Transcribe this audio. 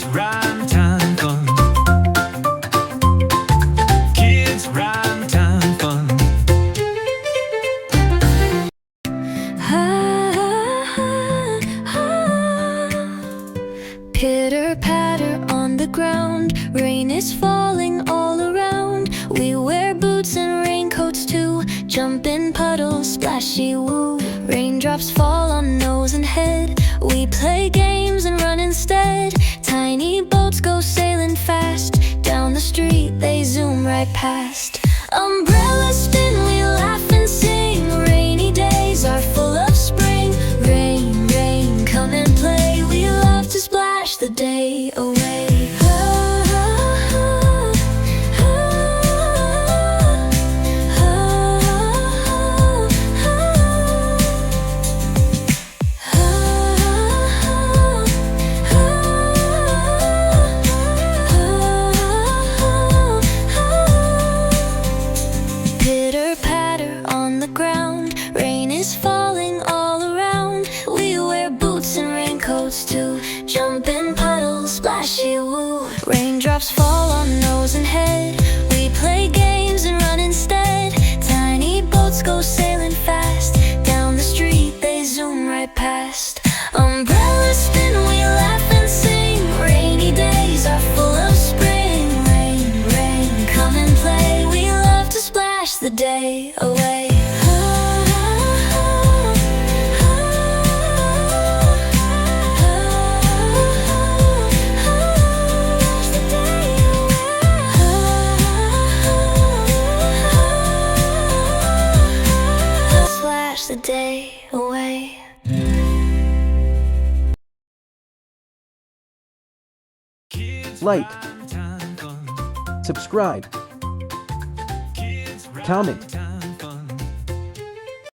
Kids rhyme time fun. Kids rhyme time fun. Pitter patter on the ground, rain is falling all around. We wear boots and raincoats too, jump in puddles, splashy woo. Raindrops fall on nose and head, we play games and run instead. Tiny boats go sailing fast, down the street they zoom right past. Umbrellas spin, we laugh and sing, rainy days are full of spring. Rain, rain, come and play, we love to splash the day away. Pitter patter on the ground, rain is falling all around. We wear boots and raincoats too, jump in puddles, splashy woo. Raindrops fall on nose and head, we play games and run instead. Tiny boats go sailing fast, down the street they zoom right past. Umbrellas spin, we laugh and sing, rainy days are full of spring. Rain, rain, come and play, we love to splash the day away. Splash the day away. Kids Like, rhyme time fun. subscribe, Kids rhyme comment, time